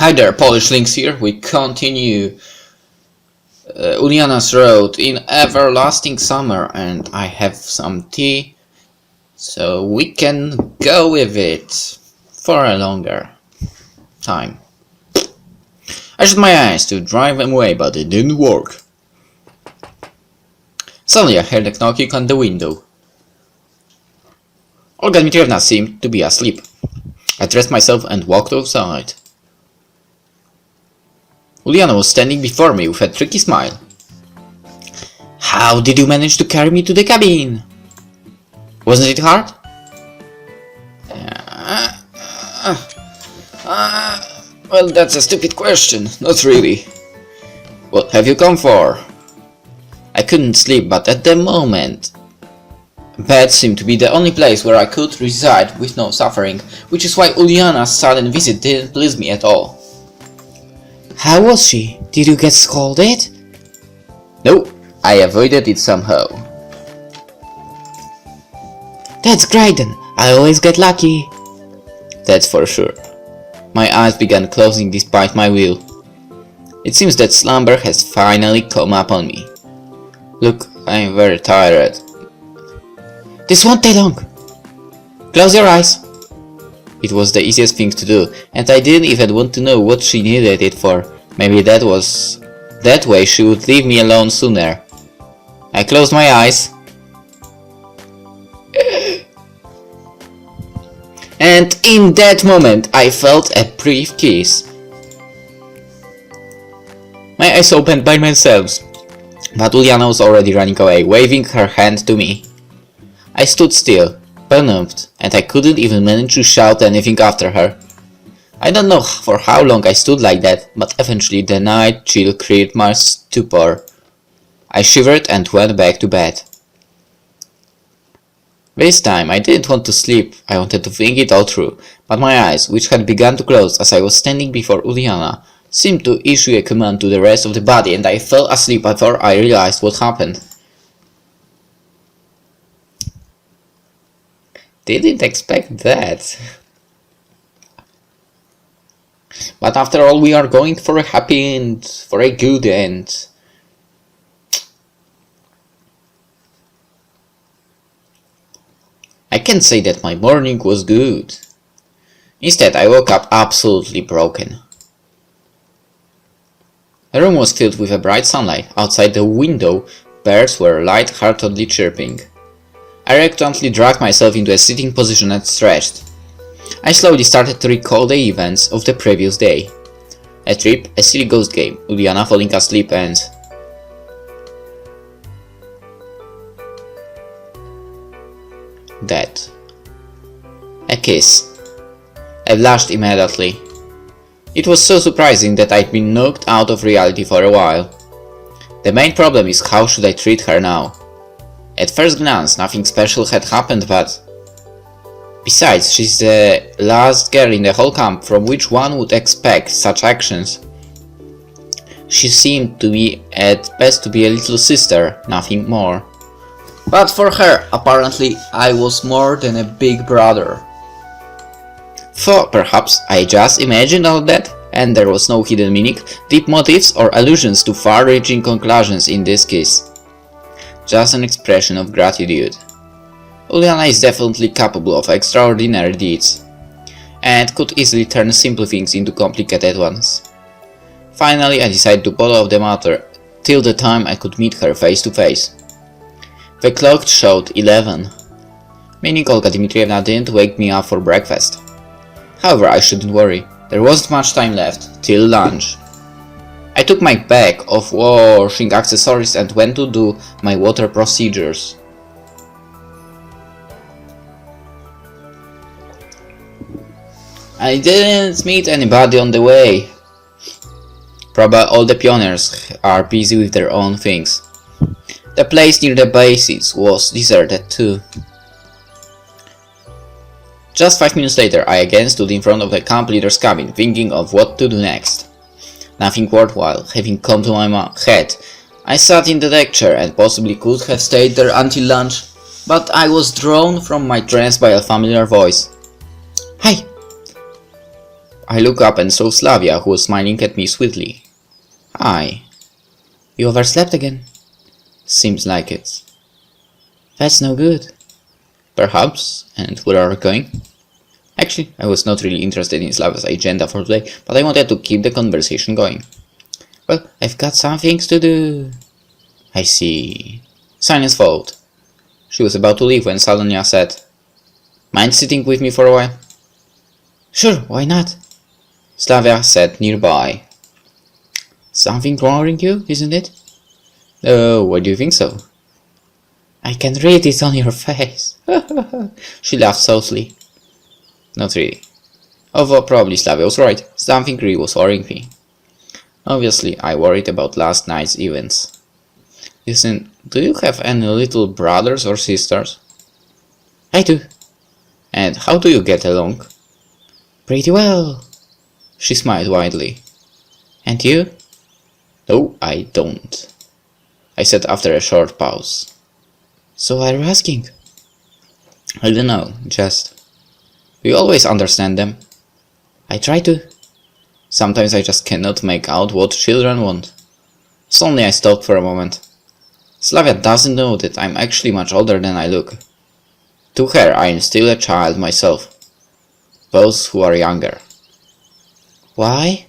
Hi there, PolishLynx here. We continue Uliana's road in everlasting summer, and I have some tea, so we can go with it for a longer time. I shut my eyes to drive them away, but it didn't work. Suddenly I heard a knocking on the window. Olga Dmitrievna seemed to be asleep. I dressed myself and walked outside. Uliana was standing before me with a tricky smile. "How did you manage to carry me to the cabin? Wasn't it hard?" Well, that's a stupid question. Not really. What have you come for? I couldn't sleep, but at the moment, bed seemed to be the only place where I could reside with no suffering, which is why Uliana's sudden visit didn't please me at all. How was she? Did you get scolded? No, I avoided it somehow. That's great then, I always get lucky. That's for sure. My eyes began closing despite my will. It seems that slumber has finally come upon me. Look, I am very tired. This won't take long. Close your eyes. It was the easiest thing to do, and I didn't even want to know what she needed it for. Maybe that way she would leave me alone sooner. I closed my eyes. And in that moment I felt a brief kiss. My eyes opened by themselves, but Uliana was already running away, waving her hand to me. I stood still, benumbed, and I couldn't even manage to shout anything after her. I don't know for how long I stood like that, but eventually the night chill created my stupor. I shivered and went back to bed. This time I didn't want to sleep, I wanted to think it all through, but my eyes, which had begun to close as I was standing before Uliana, seemed to issue a command to the rest of the body, and I fell asleep before I realized what happened. Didn't expect that. But after all, we are going for a happy end, for a good end. I can't say that my morning was good. Instead, I woke up absolutely broken. The room was filled with a bright sunlight. Outside the window, birds were light-heartedly chirping. I reluctantly dragged myself into a sitting position and stretched. I slowly started to recall the events of the previous day. A trip, a silly ghost game, Uliana falling asleep, and death. A kiss. I blushed immediately. It was so surprising that I'd been knocked out of reality for a while. The main problem is how should I treat her now? At first glance, nothing special had happened, but besides, she's the last girl in the whole camp from which one would expect such actions. She seemed to me at best to be a little sister, nothing more. But for her, apparently, I was more than a big brother. For perhaps I just imagined all that, and there was no hidden meaning, deep motives, or allusions to far-reaching conclusions in this kiss. Just an expression of gratitude. Uliana is definitely capable of extraordinary deeds, and could easily turn simple things into complicated ones. Finally, I decided to put off the matter till the time I could meet her face to face. The clock showed 11, meaning Olga Dmitrievna didn't wake me up for breakfast. However, I shouldn't worry, there wasn't much time left till lunch. I took my bag of washing accessories and went to do my water procedures. I didn't meet anybody on the way. Probably all the pioneers are busy with their own things. The place near the bases was deserted too. Just 5 minutes later, I again stood in front of the camp leader's cabin, thinking of what to do next. Nothing worthwhile having come to my head. I sat in the deck chair and possibly could have stayed there until lunch, but I was drawn from my trance by a familiar voice. Hi. I look up and saw Slavia, who was smiling at me sweetly. Hi. You overslept again? Seems like it. That's no good. Perhaps. And where are we going? Actually, I was not really interested in Slavia's agenda for today, but I wanted to keep the conversation going. Well, I've got some things to do. I see. Silence followed. She was about to leave when suddenly said, Mind sitting with me for a while? Sure, why not? Slavia sat nearby. Something worrying you, isn't it? Oh, why do you think so? I can read it on your face. She laughed softly. Not really. Although probably Slavia was right, something really was worrying me. Obviously, I worried about last night's events. Listen, do you have any little brothers or sisters? I do. And how do you get along? Pretty well. She smiled widely. And you? No, I don't. I said after a short pause. So why are you asking? I don't know, just... Do you always understand them? I try to. Sometimes I just cannot make out what children want. Suddenly I stopped for a moment. Slavia doesn't know that I'm actually much older than I look. To her, I am still a child myself. Those who are younger. Why?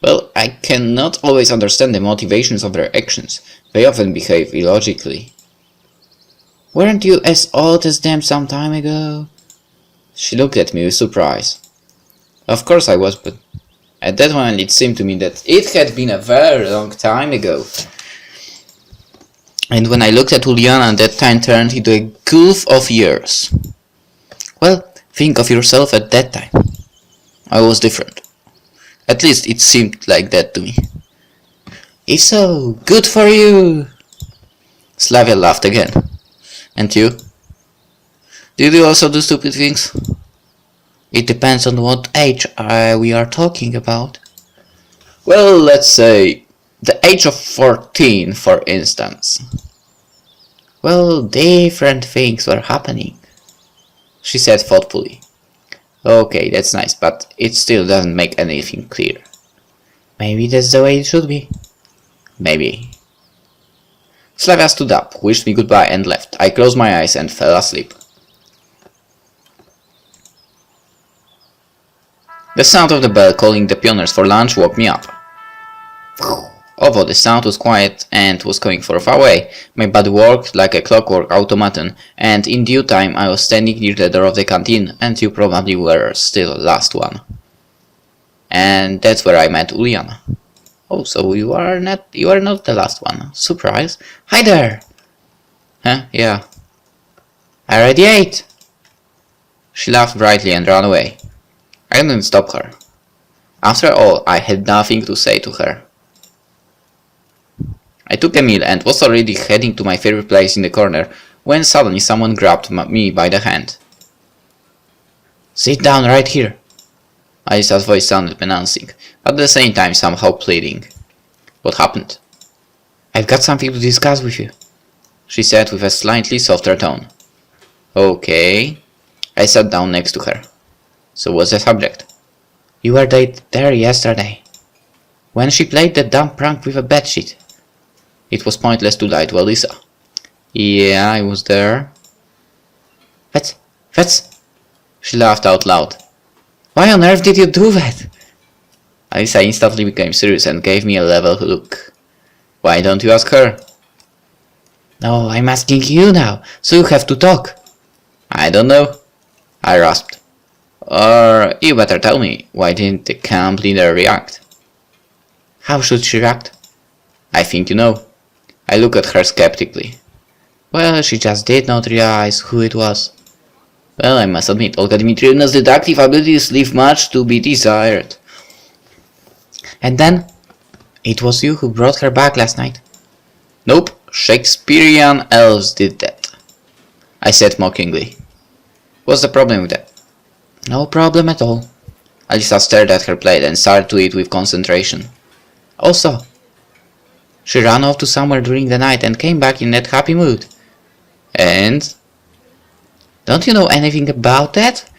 Well, I cannot always understand the motivations of their actions. They often behave illogically. Weren't you as old as them some time ago? She looked at me with surprise. Of course I was, but at that moment it seemed to me that it had been a very long time ago. And when I looked at Uliana, that time turned into a gulf of years. Well, think of yourself at that time. I was different. At least it seemed like that to me. If so, good for you! Slavia laughed again. And you? Did you also do stupid things? It depends on what age we are talking about. Well, let's say the age of 14, for instance. Well, different things were happening, she said thoughtfully. Okay, that's nice, but it still doesn't make anything clear. Maybe that's the way it should be. Maybe. Slavia stood up, wished me goodbye and left. I closed my eyes and fell asleep. The sound of the bell calling the pioneers for lunch woke me up. Although the sound was quiet and was coming from far away, my body worked like a clockwork automaton, and in due time I was standing near the door of the canteen, and you probably were still last one. And that's where I met Uliana. Oh, so you are not the last one. Surprise. Hi there! Huh? Yeah. I already ate! She laughed brightly and ran away. I didn't stop her. After all, I had nothing to say to her. I took a meal and was already heading to my favorite place in the corner when suddenly someone grabbed me by the hand. Sit down right here. Alisa's voice sounded menacing, but at the same time somehow pleading. What happened? I've got something to discuss with you, she said with a slightly softer tone. Okay. I sat down next to her. So what's the subject? You were there yesterday, when she played that dumb prank with a bedsheet. It was pointless to lie to Alisa. Yeah, I was there. That's... She laughed out loud. Why on earth did you do that? Alisa instantly became serious and gave me a level look. Why don't you ask her? No, I'm asking you now, so you have to talk. I don't know, I rasped. Or you better tell me, why didn't the camp leader react? How should she react? I think you know. I look at her skeptically. Well, she just did not realize who it was. Well, I must admit, Olga Dmitrievna's deductive abilities leave much to be desired. And then? It was you who brought her back last night. Nope, Shakespearean elves did that, I said mockingly. What's the problem with that? No problem at all. Alisa stared at her plate and started to eat with concentration. Also, she ran off to somewhere during the night and came back in that happy mood. And? Don't you know anything about that?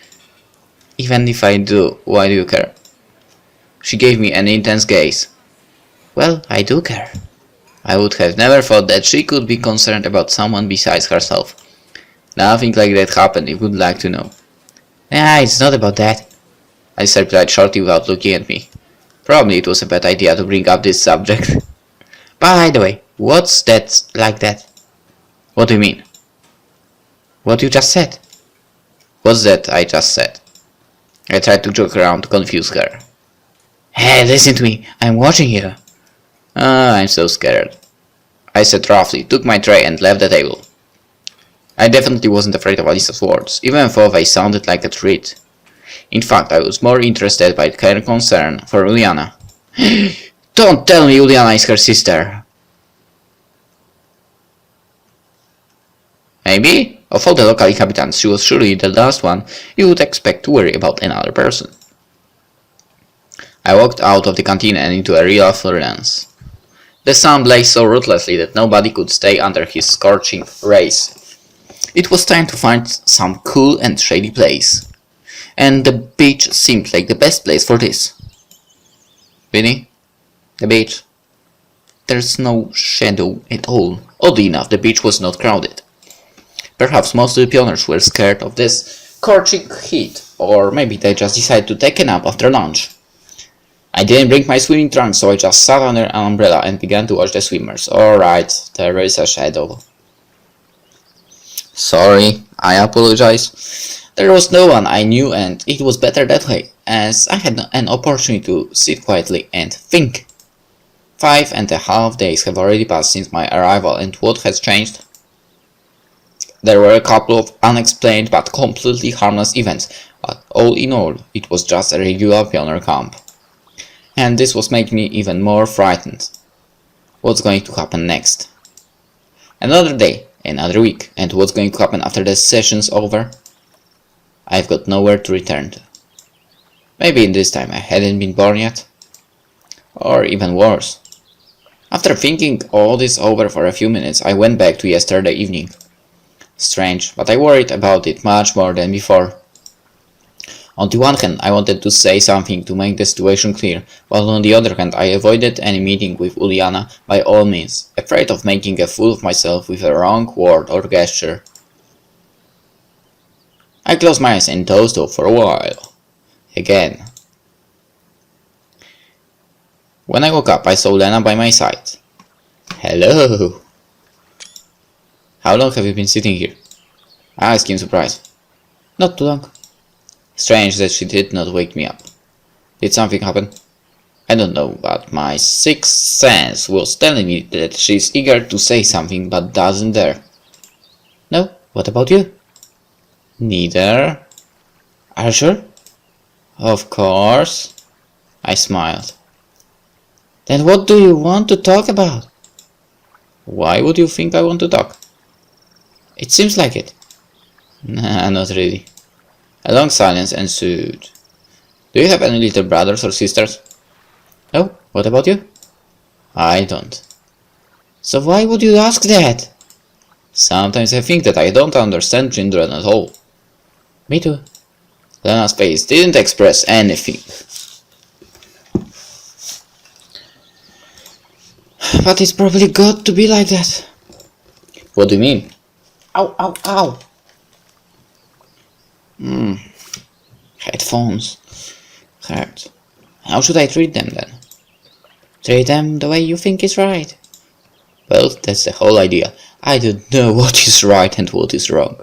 Even if I do, why do you care? She gave me an intense gaze. Well, I do care. I would have never thought that she could be concerned about someone besides herself. Nothing like that happened, if you'd like to know. Ah, it's not about that, I replied shortly without looking at me. Probably it was a bad idea to bring up this subject. By the way, what's that like that? What do you mean? What you just said. What's that I just said? I tried to joke around to confuse her. Hey, listen to me, I'm watching you. I'm so scared. I said roughly, took my tray and left the table. I definitely wasn't afraid of Alisa's words, even though they sounded like a threat. In fact, I was more interested by her concern for Uliana. Don't tell me Uliana is her sister! Maybe? Of all the local inhabitants, she was surely the last one you would expect to worry about another person. I walked out of the canteen and into a real Florence. The sun blazed so ruthlessly that nobody could stay under his scorching rays. It was time to find some cool and shady place. And the beach seemed like the best place for this. Really? The beach? There's no shadow at all. Oddly enough, the beach was not crowded. Perhaps most of the pioneers were scared of this scorching heat, or maybe they just decided to take a nap after lunch. I didn't bring my swimming trunks, so I just sat under an umbrella and began to watch the swimmers. Alright, there is a shadow. Sorry, I apologize. There was no one I knew and it was better that way, as I had an opportunity to sit quietly and think. 5.5 days have already passed since my arrival, and what has changed? There were a couple of unexplained but completely harmless events, but all in all, it was just a regular pioneer camp. And this was making me even more frightened. What's going to happen next? Another day, another week, and what's going to happen after the session's over? I've got nowhere to return to. Maybe in this time I hadn't been born yet? Or even worse. After thinking all this over for a few minutes, I went back to yesterday evening. Strange, but I worried about it much more than before. On the one hand, I wanted to say something to make the situation clear, while on the other hand I avoided any meeting with Uliana by all means, afraid of making a fool of myself with a wrong word or gesture. I closed my eyes and dozed off for a while. Again. When I woke up, I saw Lena by my side. Hello! How long have you been sitting here? I asked in surprise. Not too long. Strange that she did not wake me up. Did something happen? I don't know, but my sixth sense was telling me that she's eager to say something but doesn't dare. No, what about you? Neither. Are you sure? Of course. I smiled. Then what do you want to talk about? Why would you think I want to talk? It seems like it. Nah, not really. A long silence ensued. Do you have any little brothers or sisters? No, what about you? I don't. So why would you ask that? Sometimes I think that I don't understand children at all. Me too. Lena's face didn't express anything. But it's probably got to be like that. What do you mean? Ow, ow, ow. Headphones. Hurt. How should I treat them then? Treat them the way you think is right. Well, that's the whole idea. I don't know what is right and what is wrong.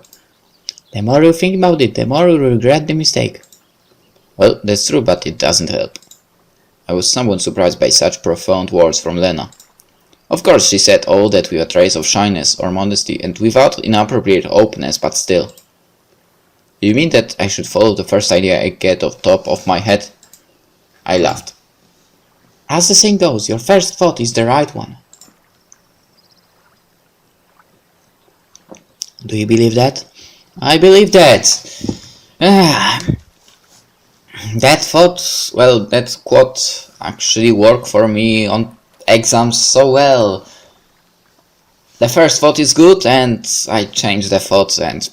The more you think about it, the more you regret the mistake. Well, that's true, but it doesn't help. I was somewhat surprised by such profound words from Lena. Of course, she said all that with a trace of shyness or modesty and without inappropriate openness, but still. Do you mean that I should follow the first idea I get off top of my head? I laughed. As the saying goes, your first thought is the right one. Do you believe that? I believe that. That thought, well, that quote actually worked for me on exams so well. The first thought is good and I change the thoughts and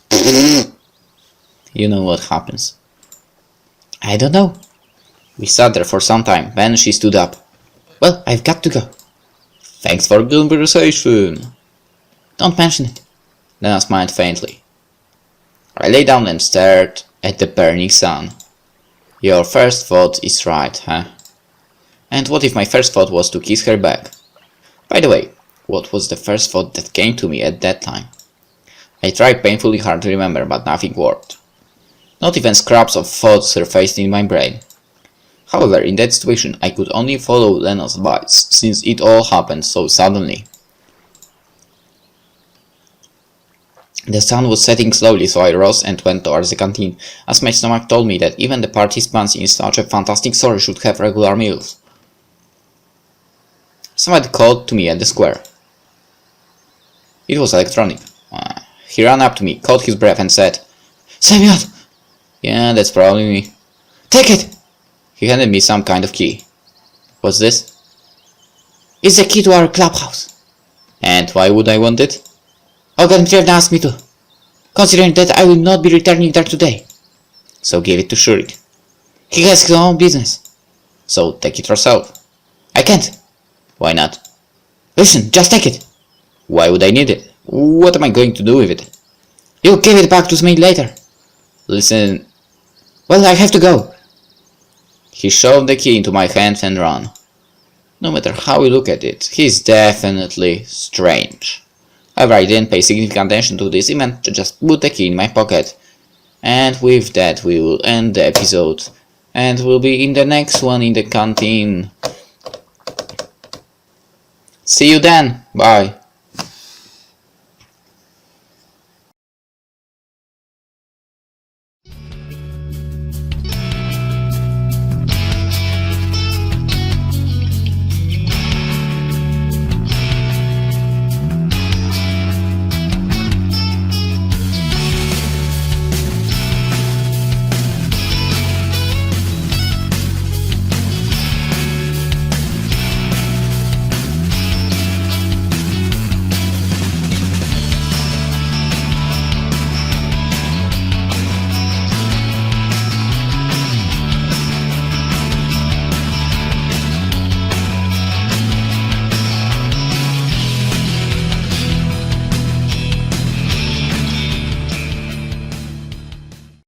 you know what happens. I don't know. We sat there for some time, then she stood up. Well, I've got to go. Thanks for the conversation. Don't mention it. Then I smiled faintly. I lay down and stared at the burning sun. Your first thought is right, huh? And what if my first thought was to kiss her back? By the way, what was the first thought that came to me at that time? I tried painfully hard to remember, but nothing worked. Not even scraps of thoughts surfaced in my brain. However, in that situation, I could only follow Lena's advice, since it all happened so suddenly. The sun was setting slowly, so I rose and went towards the canteen, as my stomach told me that even the participants in such a fantastic story should have regular meals. Somebody called to me at the square. It was electronic. He ran up to me, caught his breath and said, "Semyon!" Yeah, that's probably me. "Take it!" He handed me some kind of key. What's this? It's the key to our clubhouse. And why would I want it? Olga Dmitrievna asked me to, considering that I will not be returning there today. So give it to Shurik. He has his own business. So take it yourself. I can't. Why not? Listen, just take it. Why would I need it? What am I going to do with it? You'll give it back to me later. Listen. Well, I have to go. He shoved the key into my hand and ran. No matter how we look at it, he's definitely strange. However, I didn't pay significant attention to this event, just put the key in my pocket. And with that we will end the episode. And we'll be in the next one in the canteen. See you then. Bye.